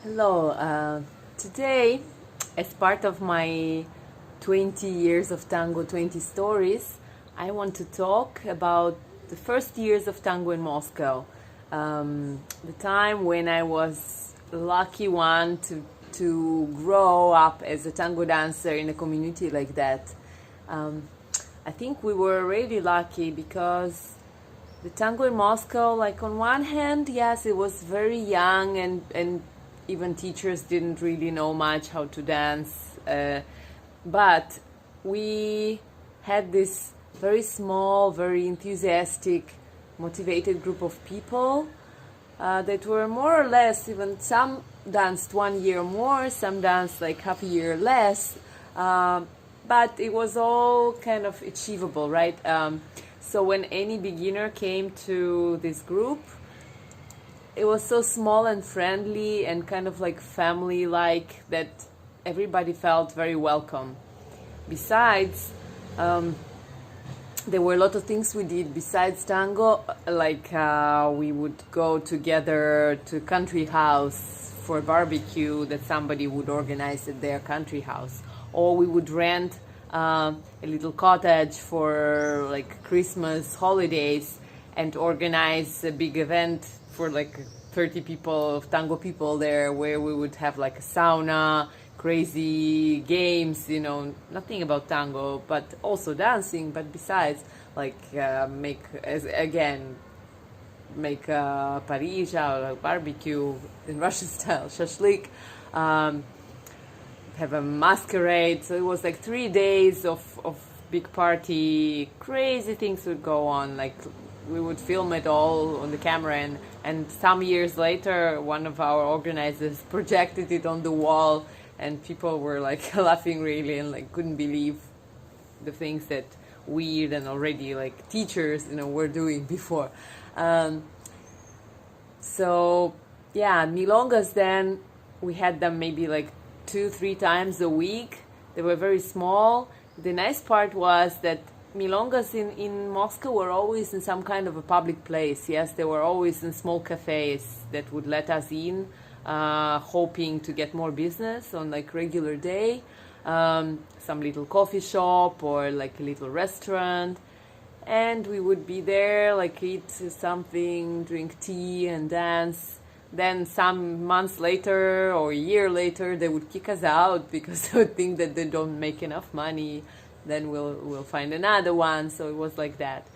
Hello. Today, as part of my 20 years of tango, 20 stories, I want to talk about the first years of tango in Moscow. The time when I was lucky one to grow up as a tango dancer in a community like that. I think we were really lucky because the tango in Moscow, like on one hand, yes, it was very young and even teachers didn't really know much how to dance. But we had this very small, very enthusiastic, motivated group of people that were more or less, even some danced 1 year more, some danced like half a year less. But it was all kind of achievable, right? So when any beginner came to this group, it was so small and friendly and kind of like family-like that everybody felt very welcome. Besides, there were a lot of things we did besides tango, like we would go together to country house for a barbecue that somebody would organize at their country house, or we would rent a little cottage for like Christmas holidays and organize a big event for like 30 people, tango people there, where we would have like a sauna, crazy games, nothing about tango, but also dancing. But besides, like make parija or barbecue in Russian style, shashlik, have a masquerade. So it was like 3 days of big party, crazy things would go on. Like we would film it all on the camera, and some years later one of our organizers projected it on the wall, and people were like laughing really and like couldn't believe the things that weird and already like teachers were doing before. So yeah, milongas, then we had them maybe like 2-3 times a week. They were very small. The nice part was that milongas in Moscow were always in some kind of a public place. Yes, they were always in small cafes that would let us in, hoping to get more business on like regular day. Some little coffee shop or like a little restaurant. And we would be there, like eat something, drink tea and dance. Then some months later or a year later, they would kick us out because they would think that they don't make enough money. Then we'll find another one. So it was like that.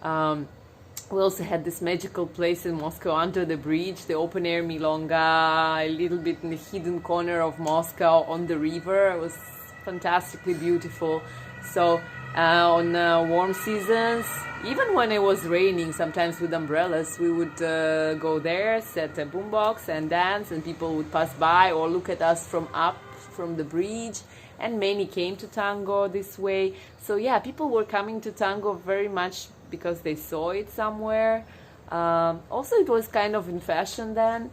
We also had this magical place in Moscow under the bridge, the open air milonga, a little bit in the hidden corner of Moscow on the river. It was fantastically beautiful. So on warm seasons, even when it was raining, sometimes with umbrellas, we would go there, set a boombox and dance, and people would pass by or look at us from the bridge. And many came to tango this way. So yeah, people were coming to tango very much because they saw it somewhere. Also, it was kind of in fashion then.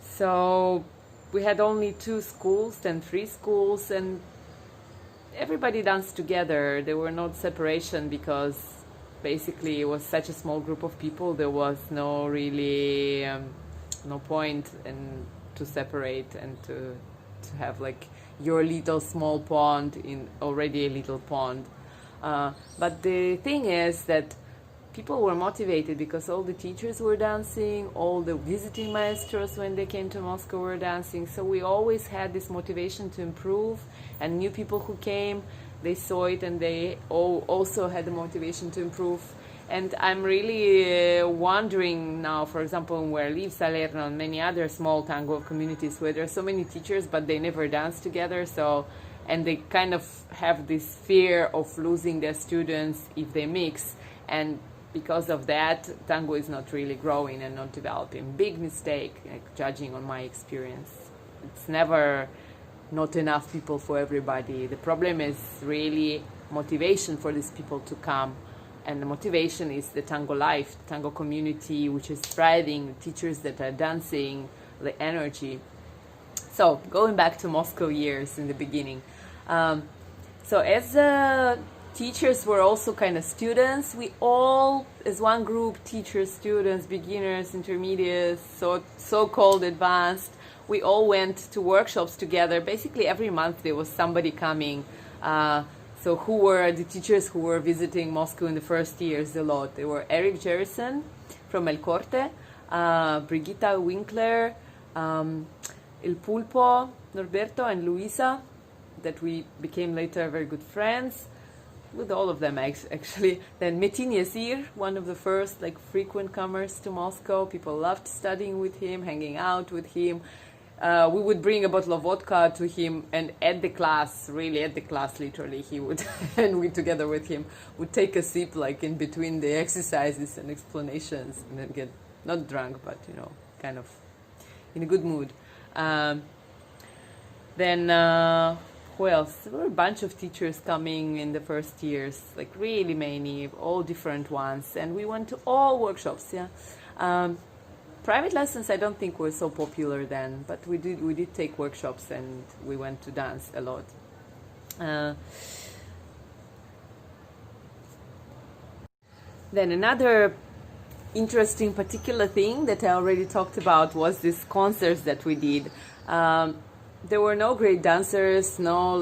So we had only 2 schools, then 3 schools, and everybody danced together. There were no separation because basically it was such a small group of people. There was no really no point to separate and to have like your little small pond in already a little pond. But the thing is that people were motivated because all the teachers were dancing, all the visiting maestros when they came to Moscow were dancing. So we always had this motivation to improve, and new people who came, they saw it and they also had the motivation to improve. And I'm really wondering now, for example, where I live, Salerno, and many other small tango communities where there are so many teachers, but they never dance together. And they kind of have this fear of losing their students if they mix. And because of that, tango is not really growing and not developing. Big mistake, like, judging on my experience. It's never not enough people for everybody. The problem is really motivation for these people to come. And the motivation is the tango life, the tango community, which is thriving, the teachers that are dancing, the energy. So going back to Moscow years in the beginning. So as a teachers were also kind of students. We all, as one group, teachers, students, beginners, intermediates, so-called advanced, we all went to workshops together. Basically, every month there was somebody coming. So who were the teachers who were visiting Moscow in the first years a lot? They were Eric Jerison from El Corte, Brigitta Winkler, El Pulpo, Norberto, and Luisa, that we became later very good friends with all of them actually. Then Metin Yazir, one of the first like frequent comers to Moscow. People loved studying with him, hanging out with him. We would bring a bottle of vodka to him, and at the class, literally, he would, and we together with him, would take a sip like in between the exercises and explanations, and then get not drunk, but kind of in a good mood. Then who else? There were a bunch of teachers coming in the first years, like really many, all different ones, and we went to all workshops. Private lessons I don't think were so popular then, but we did take workshops, and we went to dance a lot. Then another interesting particular thing that I already talked about was these concerts that we did. There were no great dancers, no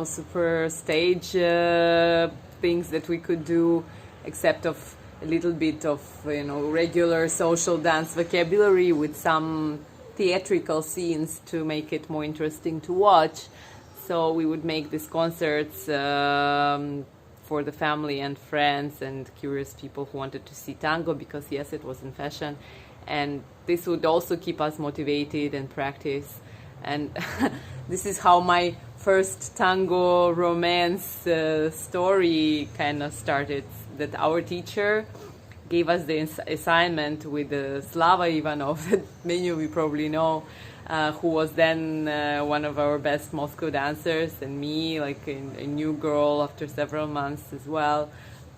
super stage things that we could do, except of a little bit of regular social dance vocabulary with some theatrical scenes to make it more interesting to watch. So we would make these concerts for the family and friends and curious people who wanted to see tango, because yes, it was in fashion, and this would also keep us motivated and practice. And this is how my first tango romance story kind of started. That our teacher gave us the assignment with Slava Ivanov, that many of you probably know, who was then one of our best Moscow dancers, and me, like a new girl after several months as well.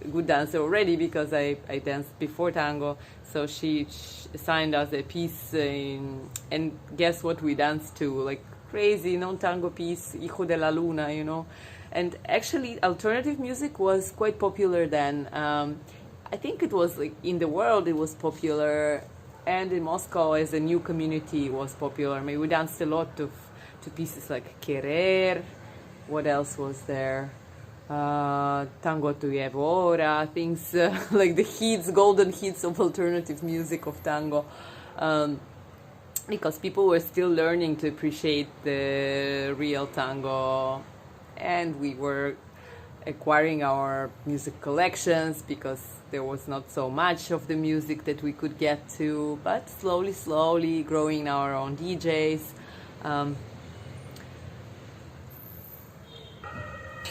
A good dancer already, because I danced before tango. So she assigned us a piece, and guess what we danced to? Like crazy non-tango piece, Hijo de la Luna, And actually, alternative music was quite popular then. I think it was like in the world it was popular, and in Moscow as a new community it was popular. I mean, we danced a lot to pieces like Querer. What else was there? Tango tu llevo ora, things like the hits, golden hits of alternative music of tango. Because people were still learning to appreciate the real tango, and we were acquiring our music collections, because there was not so much of the music that we could get to, but slowly growing our own DJs.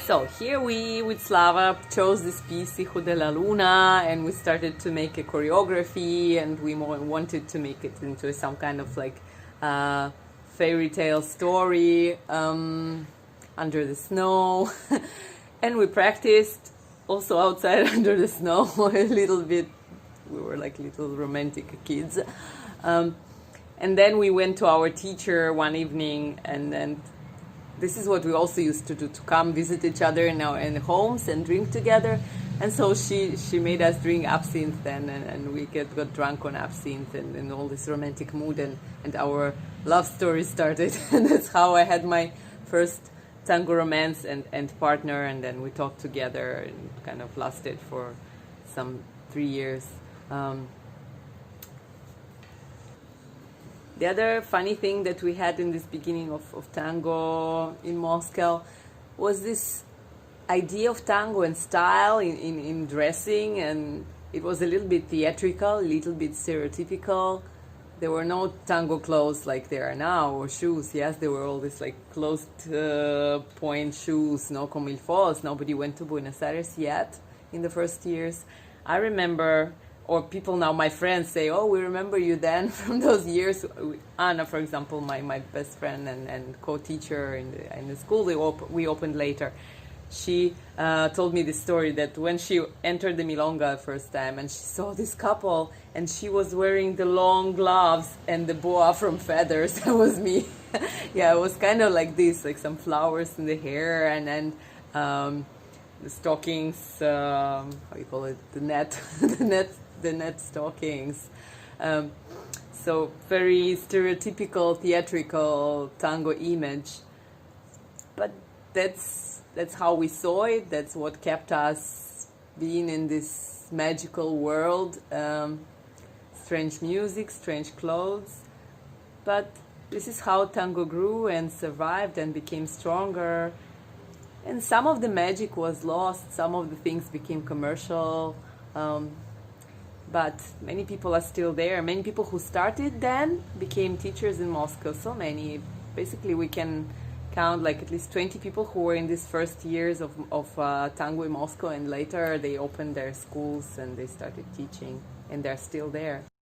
So here we, with Slava, chose this piece, Hijo de la Luna, and we started to make a choreography, and we wanted to make it into some kind of like fairy tale story, under the snow. And we practiced also outside under the snow a little bit. We were like little romantic kids. And then we went to our teacher one evening, and this is what we also used to do, to come visit each other in our homes and drink together. And so she made us drink absinthe then, and we got drunk on absinthe and all this romantic mood, and our love story started. And that's how I had my first tango romance and partner, and then we talked together, and kind of lasted for some 3 years. The other funny thing that we had in this beginning of tango in Moscow was this idea of tango and style in dressing, and it was a little bit theatrical, a little bit stereotypical. There were no tango clothes like there are now, or shoes. Yes, there were all these like closed point shoes, no como il fos. Nobody went to Buenos Aires yet in the first years. I remember, or people now, my friends say, oh, we remember you then from those years. Anna, for example, my best friend and co-teacher in the school we opened later. She told me this story that when she entered the Milonga first time, and she saw this couple, and she was wearing the long gloves and the boa from feathers. That was me. Yeah, it was kind of like this, like some flowers in the hair, and then the stockings, how you call it, the net, the net stockings. Um, so very stereotypical theatrical tango image, but that's how we saw it. That's what kept us being in this magical world. Strange music, strange clothes, but this is how tango grew and survived and became stronger. And some of the magic was lost, some of the things became commercial, but many people are still there. Many people who started then became teachers in Moscow. So many. Basically, we can count like at least 20 people who were in these first years of tango in Moscow, and later they opened their schools and they started teaching, and they're still there.